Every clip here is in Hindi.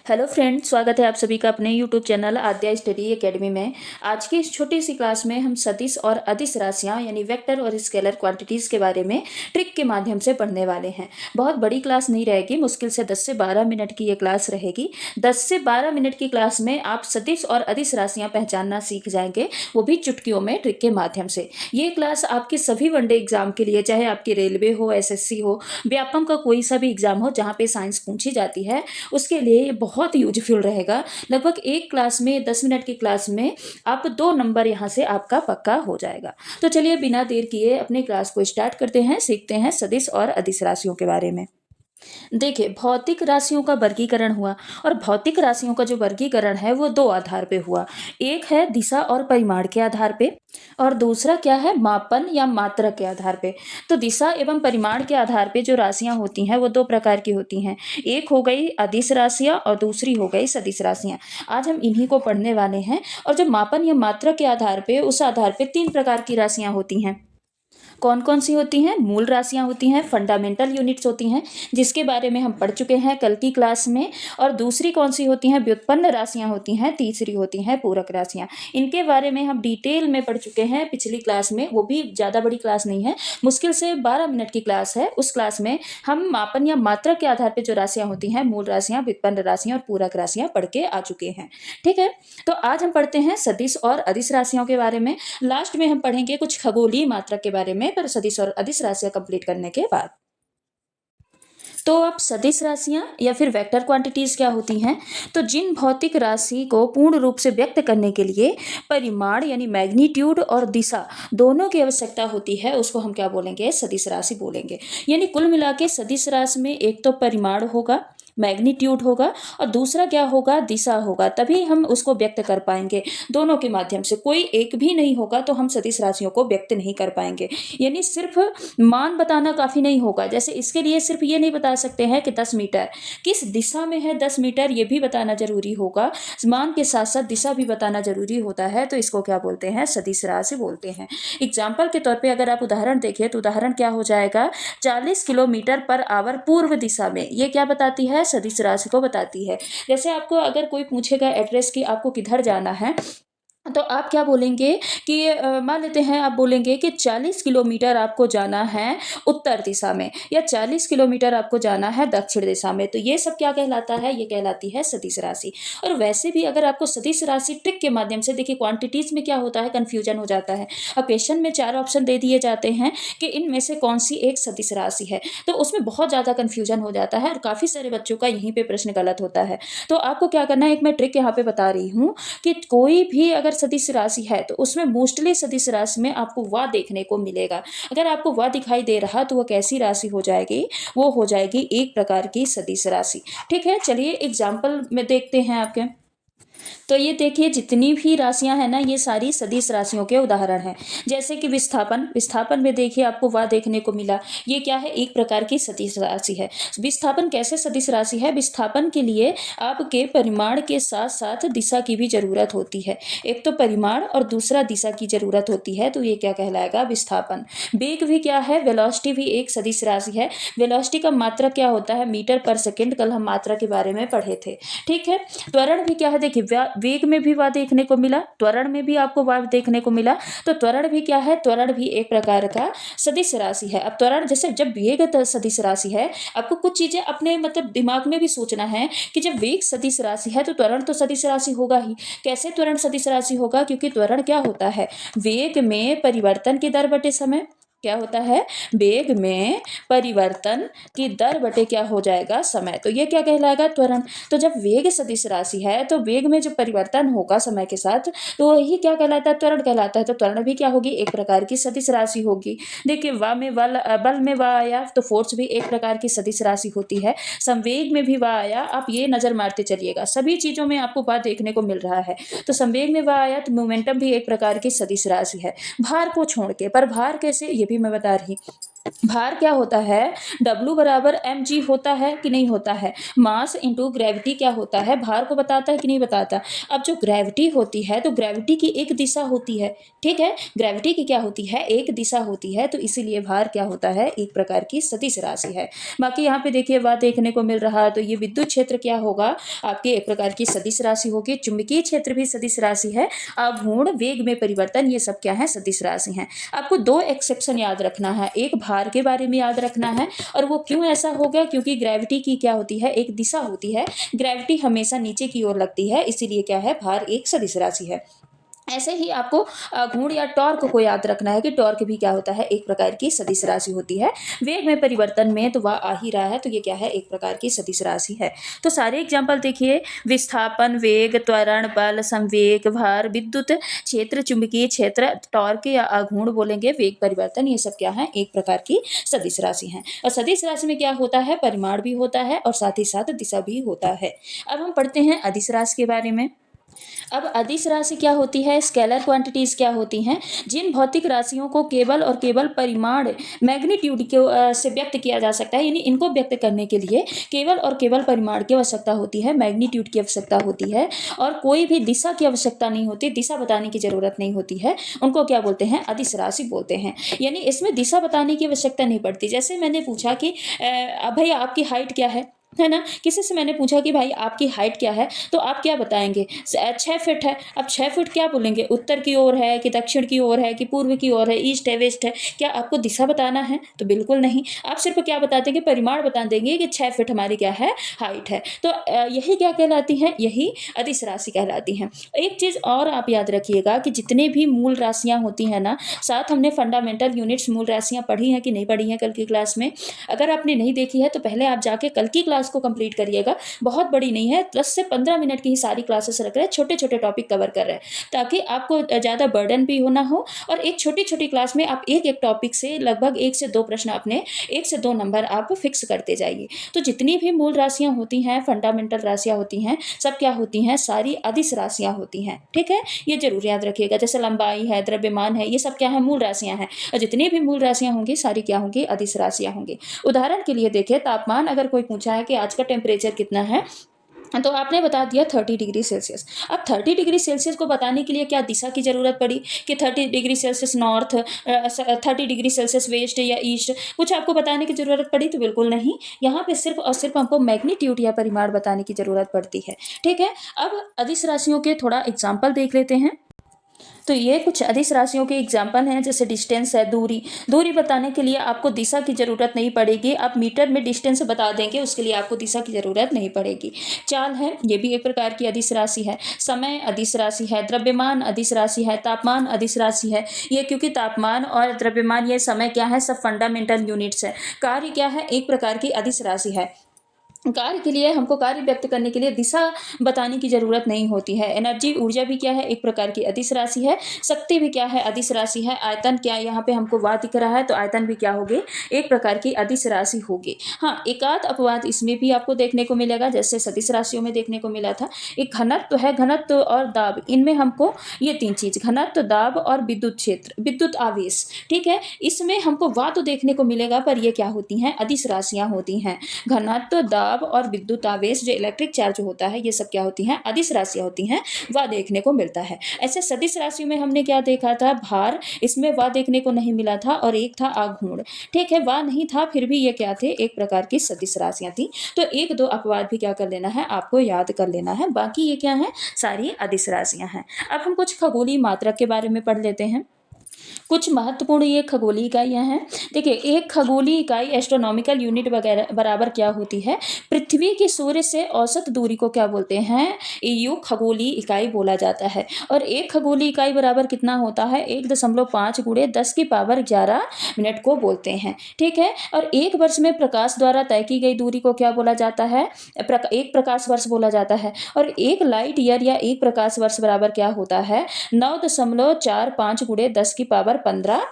हेलो फ्रेंड, स्वागत है आप सभी का अपने यूट्यूब चैनल आद्या स्टडी एकेडमी में। आज की इस छोटी सी क्लास में हम सदिश और अदिश राशियां यानी वेक्टर और स्केलर क्वांटिटीज के बारे में ट्रिक के माध्यम से पढ़ने वाले हैं। बहुत बड़ी क्लास नहीं रहेगी, मुश्किल से 10 से 12 मिनट की ये क्लास रहेगी। 10 से 12 मिनट की क्लास में आप सदिश और अदिश राशियां पहचानना सीख जाएंगे, वो भी चुटकियों में, ट्रिक के माध्यम से। ये क्लास आपके सभी वनडे एग्जाम के लिए, चाहे आपकी रेलवे हो, एसएससी हो, व्यापम का कोई सा भी एग्जाम हो जहाँ पे साइंस पूछी जाती है, उसके लिए ये बहुत यूजफुल रहेगा। लगभग एक क्लास में 10 मिनट की क्लास में आप 2 नंबर यहाँ से आपका पक्का हो जाएगा। तो चलिए बिना देर किए अपनी क्लास को स्टार्ट करते हैं, सीखते हैं सदिश और अदिश राशियों के बारे में। देखिए, भौतिक राशियों का वर्गीकरण हुआ और भौतिक राशियों का जो वर्गीकरण है वो 2 आधार पे हुआ। एक है दिशा और परिमाण के आधार पे और दूसरा क्या है, मापन या मात्रक के आधार पे। तो दिशा एवं परिमाण के आधार पे जो राशियां होती हैं वो 2 प्रकार की होती हैं। एक हो गई अदिश राशियां और दूसरी हो गई सदिश राशियां। आज हम इन्हीं को पढ़ने वाले हैं। और जो मापन या मात्रक के आधार पे, उस आधार पे 3 प्रकार की राशियां होती हैं। कौन कौन सी होती हैं? मूल राशियां होती हैं, फंडामेंटल यूनिट्स होती हैं, जिसके बारे में हम पढ़ चुके हैं कल की क्लास में। और दूसरी कौन सी होती हैं? व्युत्पन्न राशियां होती हैं। तीसरी होती हैं पूरक राशियां। इनके बारे में हम डिटेल में पढ़ चुके हैं पिछली क्लास में, वो भी ज़्यादा बड़ी क्लास नहीं है, मुश्किल से 12 मिनट की क्लास है। उस क्लास में हम मापन या मात्रा के आधार पर जो राशियां होती हैं, मूल राशियां, व्युत्पन्न राशियां और पूरक राशियां पढ़ के आ चुके हैं। ठीक है, तो आज हम पढ़ते हैं सदिश और अदिश राशियों के बारे में। लास्ट में हम पढ़ेंगे कुछ खगोलीय मात्रक के बारे में, पर सदिश और अदिश राशियां कंप्लीट करने के बाद। तो अब सदिश राशियां या फिर वेक्टर क्वांटिटीज क्या होती हैं? तो जिन भौतिक राशि को पूर्ण रूप से व्यक्त करने के लिए परिमाण यानी मैग्नीट्यूड और दिशा दोनों की आवश्यकता होती है, उसको हम क्या बोलेंगे? सदिश राशि बोलेंगे। यानी कुल मिला के सदिश राशि में एक तो परिमाण होगा, मैग्नीट्यूड होगा और दूसरा क्या होगा? दिशा होगा। तभी हम उसको व्यक्त कर पाएंगे। दोनों के माध्यम से कोई एक भी नहीं होगा तो हम सदिश राशियों को व्यक्त नहीं कर पाएंगे। यानी सिर्फ मान बताना काफी नहीं होगा। जैसे इसके लिए सिर्फ ये नहीं बता सकते हैं कि 10 मीटर किस दिशा में है, 10 मीटर ये भी बताना जरूरी होगा। मान के साथ साथ दिशा भी बताना जरूरी होता है, तो इसको क्या बोलते हैं? सदिश राशि बोलते हैं। एग्जाम्पल के तौर पे अगर आप उदाहरण देखें तो उदाहरण क्या हो जाएगा? 40 किलोमीटर पर आवर पूर्व दिशा में, ये क्या बताती है? सदिश राशि को बताती है। जैसे आपको अगर कोई पूछेगा एड्रेस की आपको किधर जाना है, तो आप क्या बोलेंगे कि मान लेते हैं आप बोलेंगे कि 40 किलोमीटर आपको जाना है उत्तर दिशा में या 40 किलोमीटर आपको जाना है दक्षिण दिशा में। तो ये सब क्या कहलाता है? ये कहलाती है सदिश राशि। और वैसे भी अगर आपको सदिश राशि ट्रिक के माध्यम से, देखिए क्वांटिटीज में क्या होता है, कंफ्यूजन हो जाता है। अब क्वेश्चन में 4 ऑप्शन दे दिए जाते हैं कि इनमें से कौन सी एक सदिश राशि है, तो उसमें बहुत ज़्यादा कंफ्यूजन हो जाता है और काफ़ी सारे बच्चों का यहीं पे प्रश्न गलत होता है। तो आपको क्या करना है, एक मैं ट्रिक यहाँ पे बता रही हूँ कि कोई भी अगर सदिश राशि है तो उसमें मोस्टली सदिश राशि में आपको वह देखने को मिलेगा। अगर आपको वह दिखाई दे रहा तो वह कैसी राशि हो जाएगी? वो हो जाएगी एक प्रकार की सदिश राशि। ठीक है, चलिए एग्जाम्पल में देखते हैं आपके। तो ये देखिए जितनी भी राशियां हैं ना, ये सारी सदिश राशियों के उदाहरण हैं। जैसे कि विस्थापन, विस्थापन में देखिए आपको वह देखने को मिला, ये क्या है? एक प्रकार की सदिश राशि है। विस्थापन कैसे सदिश राशि है? विस्थापन के लिए आपके परिमाण के साथ साथ दिशा की भी जरूरत होती है। एक तो परिमाण और दूसरा दिशा की जरूरत होती है, तो ये क्या कहलाएगा? विस्थापन। वेग भी क्या है? वेलोसिटी भी एक सदिश राशि है। वेलोसिटी का मात्रक क्या होता है? मीटर पर सेकेंड। कल हम मात्रा के बारे में पढ़े थे। ठीक है, त्वरण भी क्या है? देखिए वेग में भी वह देखने को मिला, त्वरण में भी आपको वह देखने को मिला। तो त्वरण भी क्या है? त्वरण भी एक प्रकार का सदिश राशि है। अब त्वरण, जैसे जब वेग सदिश राशि है, आपको कुछ चीजें अपने मतलब दिमाग में भी सोचना है कि जब वेग सदिश राशि है तो त्वरण तो सदिश राशि होगा ही। कैसे त्वरण सदिश राशि होगा? क्योंकि त्वरण क्या होता है? वेग में परिवर्तन की दर बटे समय। क्या होता है? वेग में परिवर्तन की दर बटे क्या हो जाएगा? समय। तो ये क्या कहलाएगा? त्वरण। तो जब वेग सदिश राशि है तो वेग में जो परिवर्तन होगा समय के साथ, तो वही क्या कहलाता है? त्वरण कहलाता है। तो त्वरण भी क्या होगी? एक प्रकार की सदिश राशि होगी। देखिए वा में बल में वा आया तो फोर्स भी एक प्रकार की सदिश राशि होती है। संवेग में भी वा आया, आप ये नजर मारते चलिएगा, सभी चीजों में आपको वा देखने को मिल रहा है। तो संवेग में वा आया तो मोमेंटम भी एक प्रकार की सदिश राशि है, भार को छोड़ के। पर भार कैसे, ये भी मैं बता रही। भार क्या होता है, W बराबर mg होता है कि नहीं होता है। मास इंटू ग्रेविटी क्या होता है, भार को बताता है कि नहीं बताता। अब जो ग्रेविटी होती है तो ग्रेविटी की एक दिशा होती है, ठीक है, ग्रेविटी की क्या होती है, एक दिशा होती है, तो इसीलिए भार क्या होता है, एक प्रकार की सदिश राशि है। बाकी यहाँ पे देखिए बात देखने को मिल रहा है, तो ये विद्युत क्षेत्र क्या होगा, आपके एक प्रकार की सदिश राशि होगी। चुंबकीय क्षेत्र भी सदिश राशि है। आघूर्ण, वेग में परिवर्तन, ये सब क्या है, सदिश राशि हैं। आपको दो एक्सेप्शन याद रखना है, एक भार के बारे में याद रखना है, और वो क्यों ऐसा हो गया, क्योंकि ग्रेविटी की क्या होती है, एक दिशा होती है, ग्रेविटी हमेशा नीचे की ओर लगती है, इसीलिए क्या है, भार एक सदिश राशि है। ऐसे ही आपको घूर्ण या टॉर्क को याद रखना है कि टॉर्क भी क्या होता है, एक प्रकार की सदिश राशि होती है। वेग में परिवर्तन में तो वह आ ही रहा है, तो ये क्या है, एक प्रकार की सदिश राशि है। तो सारे एग्जाम्पल देखिए, विस्थापन, वेग, त्वरण, बल, संवेग, भार, विद्युत क्षेत्र, चुंबकीय क्षेत्र, टॉर्क या आघूर्ण बोलेंगे, वेग परिवर्तन, ये सब क्या है, एक प्रकार की सदिश राशि है। और सदिश राशि में क्या होता है, परिमाण भी होता है और साथ ही साथ दिशा भी होता है। अब हम पढ़ते हैं अदिश राशि के बारे में। अब अदिश राशि क्या होती है, स्केलर क्वांटिटीज क्या होती हैं, जिन भौतिक राशियों को केवल और केवल परिमाण, मैग्नीट्यूड के से व्यक्त किया जा सकता है, यानी इनको व्यक्त करने के लिए केवल और केवल परिमाण की आवश्यकता होती है, मैग्नीट्यूड की आवश्यकता होती है, और कोई भी दिशा की आवश्यकता नहीं होती, दिशा बताने की जरूरत नहीं होती है, उनको क्या बोलते हैं, अदिश राशि बोलते हैं। यानी इसमें दिशा बताने की आवश्यकता नहीं पड़ती। जैसे मैंने पूछा कि भैया आपकी हाइट क्या है ना, किसी से मैंने पूछा कि भाई आपकी हाइट क्या है, तो आप क्या बताएंगे, 6 फीट है। अब 6 फीट क्या बोलेंगे, उत्तर की ओर है कि दक्षिण की ओर है कि पूर्व की ओर है, ईस्ट है वेस्ट है, क्या आपको दिशा बताना है, तो बिल्कुल नहीं। आप सिर्फ क्या बता देंगे, परिमाण बता देंगे कि 6 फीट हमारी क्या है, हाइट है। तो यही क्या कहलाती है, यही अदिश राशि कहलाती है। एक चीज और आप याद रखिएगा कि जितने भी मूल राशियां होती हैं ना, साथ हमने फंडामेंटल यूनिट्स मूल राशियां पढ़ी हैं कि नहीं पढ़ी हैं कल की क्लास में। अगर आपने नहीं देखी है तो पहले आप जाके कल की क्लास को कंप्लीट करिएगा। बहुत बड़ी नहीं है, 10 से 15 मिनट की ही सारी क्लासेस रख रहे हैं, छोटे छोटे टॉपिक कवर कर रहे हैं, ताकि आपको ज़्यादा बर्डन भी होना हो, और एक छोटी छोटी क्लास में आप एक एक टॉपिक से लगभग 1 से 2 प्रश्न अपने 1 से 2 नंबर आप फिक्स करते जाइए। तो जितनी भी मूल राशियां होती हैं, फंडामेंटल राशियां होती हैं, सब क्या होती हैं, सारी अदिश राशियां होती हैं, ठीक है, ये जरूर याद रखिएगा। जैसे लंबाई है, द्रव्यमान है, ये सब क्या है, मूल राशियां हैं, और जितनी भी मूल राशियां होंगी सारी क्या होंगी, अदिश राशियां होंगी। उदाहरण के लिए देखिए, तापमान अगर कोई पूछा है कि आज का टेम्परेचर कितना है, तो आपने बता दिया 30 डिग्री सेल्सियस। अब 30 डिग्री सेल्सियस को बताने के लिए क्या दिशा की जरूरत पड़ी कि 30 degree Celsius north, 30 degree Celsius west या ईस्ट, कुछ आपको बताने की जरूरत पड़ी, तो बिल्कुल नहीं। यहाँ पे सिर्फ और सिर्फ हमको मैग्नीट्यूड या परिमाण बताने की जरूरत पड़ती है, ठीक है। अब अदिश राशियों के थोड़ा एग्जाम्पल देख लेते हैं। तो ये कुछ अदिश राशियों के एग्जाम्पल हैं, जैसे डिस्टेंस है, दूरी। दूरी बताने के लिए आपको दिशा की जरूरत नहीं पड़ेगी, आप मीटर में डिस्टेंस बता देंगे, उसके लिए आपको दिशा की जरूरत नहीं पड़ेगी। चाल है, ये भी एक प्रकार की अदिश राशि है। समय अदिश राशि है, द्रव्यमान अदिश राशि है, तापमान अदिश राशि है। ये क्योंकि तापमान और द्रव्यमान, ये समय क्या है, सब फंडामेंटल यूनिट्स है। कार्य क्या है, एक प्रकार की अदिश राशि है। कार्य के लिए हमको कार्य व्यक्त करने के लिए दिशा बताने की जरूरत नहीं होती है। एनर्जी, ऊर्जा भी क्या है, एक प्रकार की अदिश राशि है। शक्ति भी क्या है, अदिश राशि है। आयतन, क्या यहाँ पे हमको वात दिख रहा है, तो आयतन भी क्या होगी, एक प्रकार की अदिश राशि होगी। हाँ, एकाध अपवाद इसमें भी आपको देखने को मिलेगा, जैसे सदिश राशियों में देखने को मिला था। एक घनत्व है, घनत्व और दाब, इनमें हमको ये 3 चीज, घनत्व, दाब और विद्युत क्षेत्र, विद्युत आवेश, ठीक है, इसमें हमको वात देखने को मिलेगा, पर ये क्या होती हैं, अदिश राशियां होती हैं। घनत्व, दाब और विद्युत आवेश, जो इलेक्ट्रिक चार्ज होता है, ये सब क्या होती हैं, अदिश राशियां होती हैं, वह देखने को मिलता है। ऐसे सदिश राशि में हमने क्या देखा था, भार, इसमें वह देखने को नहीं मिला था, और एक था आघूर्ण, ठीक है, वह नहीं था, फिर भी ये क्या थे, एक प्रकार की सदिश राशियां थी। तो 1-2 अपवाद भी क्या कर लेना है, आपको याद कर लेना है, बाकी ये क्या है, सारी अदिश राशियां हैं। अब हम कुछ खगोलीय मात्रक के बारे में पढ़ लेते हैं। कुछ महत्वपूर्ण ये खगोलीय इकाइयां हैं। देखिए, एक खगोलीय इकाई एस्ट्रोनॉमिकल यूनिट वगैरह बराबर क्या होती है, पृथ्वी की सूर्य से औसत दूरी को क्या बोलते हैं, EU खगोलीय इकाई बोला जाता है। और एक खगोलीय इकाई बराबर कितना होता है, 1.5 गुणे 10 की पावर 11 मिनट को बोलते हैं, ठीक है। और एक वर्ष में प्रकाश द्वारा तय की गई दूरी को क्या बोला जाता है, एक प्रकाश वर्ष बोला जाता है। और एक लाइट ईयर या एक प्रकाश वर्ष बराबर क्या होता है, 9.45 गुणे 10 की पावर 15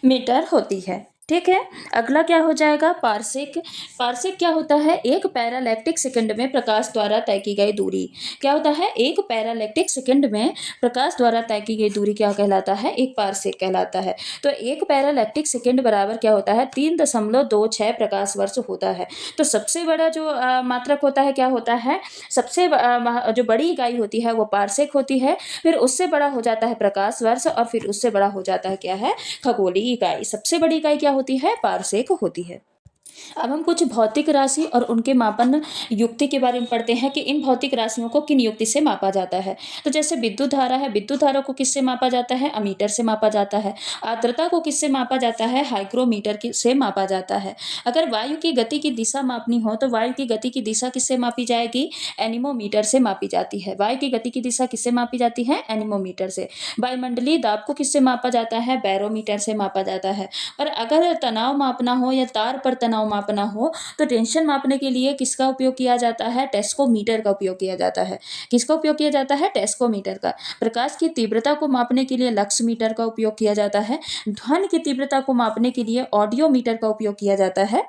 मीटर होती है। ठीक है। अगला क्या हो जाएगा, पारसेक। पारसेक क्या होता है, एक पैरालैक्टिक सेकंड में प्रकाश द्वारा तय की गई दूरी। क्या होता है, एक पैरालैक्टिक सेकंड में प्रकाश द्वारा तय की गई दूरी क्या कहलाता है, एक पारसेक कहलाता है। तो एक पैरालैक्टिक सेकंड बराबर क्या होता है, 3.26 प्रकाश वर्ष होता है। तो सबसे बड़ा जो मात्रक होता है क्या होता है, सबसे जो बड़ी इकाई होती है वो पारसेक होती है। फिर उससे बड़ा हो जाता है प्रकाश वर्ष, और फिर उससे बड़ा हो जाता है क्या है, खगोलीय इकाई। सबसे बड़ी इकाई क्या होती है, पारसेक होती है। अब हम कुछ भौतिक राशि और उनके मापन युक्ति के बारे में पढ़ते हैं कि इन भौतिक राशियों को किन युक्ति से मापा जाता है। तो जैसे विद्युत धारा है, विद्युत धारा को किससे मापा जाता है, अमीटर से मापा जाता है। आर्द्रता को किससे मापा जाता है, हाइग्रोमीटर से मापा जाता है। अगर वायु की गति की दिशा मापनी हो तो वायु की गति की दिशा किससे मापी जाएगी, एनीमोमीटर से मापी जाती है। वायु की गति की दिशा किससे मापी जाती है, एनीमोमीटर से। वायुमंडलीय दाब को किससे मापा जाता है, बैरोमीटर से मापा जाता है। और अगर तनाव मापना हो या तार पर तनाव मापना हो तो टेंशन मापने के लिए किसका उपयोग किया जाता है, टेस्कोमीटर का उपयोग किया जाता है। किसका उपयोग किया जाता है, टेस्कोमीटर का। प्रकाश की तीव्रता को मापने के लिए लक्स मीटर का उपयोग किया जाता है। ध्वनि की तीव्रता को मापने के लिए ऑडियोमीटर का उपयोग किया जाता है।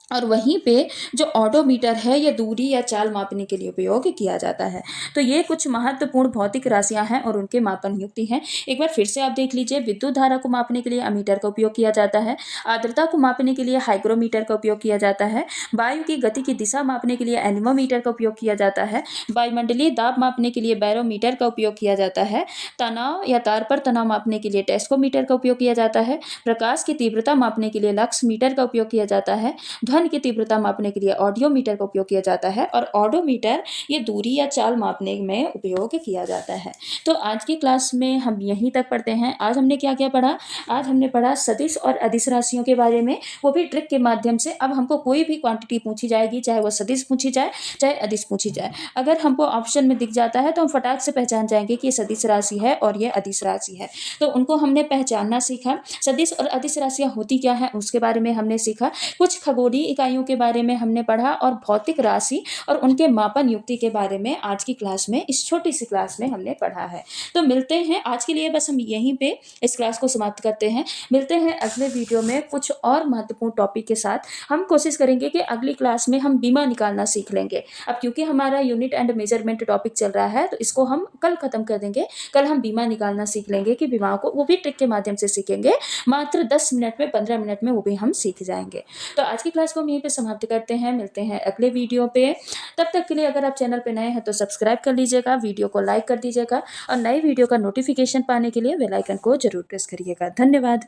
और वहीं पे जो ऑडोमीटर है ये दूरी या चाल मापने के लिए उपयोग किया जाता है। तो ये कुछ महत्वपूर्ण भौतिक राशियां हैं और उनके मापन युक्ति हैं। एक बार फिर से आप देख लीजिए, विद्युत धारा को मापने के लिए अमीटर का उपयोग किया जाता है। आर्द्रता को मापने के लिए हाइग्रोमीटर का उपयोग किया जाता है। वायु की गति की दिशा मापने के लिए एनीमोमीटर का उपयोग किया जाता है। वायुमंडलीय दाब मापने के लिए बैरोमीटर का उपयोग किया जाता है। तनाव या तार पर तनाव मापने के लिए टेस्कोमीटर का उपयोग किया जाता है। प्रकाश की तीव्रता मापने के लिए लक्स मीटर का उपयोग किया जाता है। ध्वनि की तीव्रता मापने के लिए ऑडियोमीटर का उपयोग किया जाता है। और ऑडोमीटर ये दूरी या चाल मापने में उपयोग किया जाता है। तो आज की क्लास में हम यहीं तक पढ़ते हैं। आज हमने क्या क्या पढ़ा, आज हमने पढ़ा सदिश और अदिश राशियों के बारे में, वो भी ट्रिक के माध्यम से। अब हमको कोई भी क्वांटिटी पूछी जाएगी, चाहे वो सदिश पूछी जाए चाहे अदिश पूछी जाए, अगर हमको ऑप्शन में दिख जाता है तो हम फटाक से पहचान जाएंगे कि ये सदिश राशि है और ये अदिश राशि है। तो उनको हमने पहचानना सीखा। सदिश और अदिश राशियां होती क्या है उसके बारे में हमने सीखा। कुछ खगोलीय इकाइयों के बारे में हमने पढ़ा और भौतिक राशि और उनके मापन युक्ति के बारे में आज की क्लास में, इस छोटी सी क्लास में हमने पढ़ा है। तो मिलते हैं आज के लिए, बस हम यहीं पे इस क्लास को समाप्त करते हैं। मिलते हैं अगले वीडियो में कुछ और महत्वपूर्ण टॉपिक के साथ। हम कोशिश करेंगे कि अगली क्लास में हम बीमा निकालना सीख लेंगे। अब क्योंकि हमारा यूनिट एंड मेजरमेंट टॉपिक चल रहा है तो इसको हम कल खत्म कर देंगे। कल हम बीमा निकालना सीख लेंगे कि बीमाओं को, वो भी ट्रिक के माध्यम से सीखेंगे। मात्र 10 मिनट में, 15 मिनट में वो भी हम सीख जाएंगे। तो आज की क्लास को हम यहीं पे समाप्त करते हैं। मिलते हैं अगले वीडियो पे। तब तक के लिए अगर आप चैनल पे नए हैं तो सब्सक्राइब कर लीजिएगा, वीडियो को लाइक कर दीजिएगा और नई वीडियो का नोटिफिकेशन पाने के लिए बेल आइकन को जरूर प्रेस करिएगा। धन्यवाद।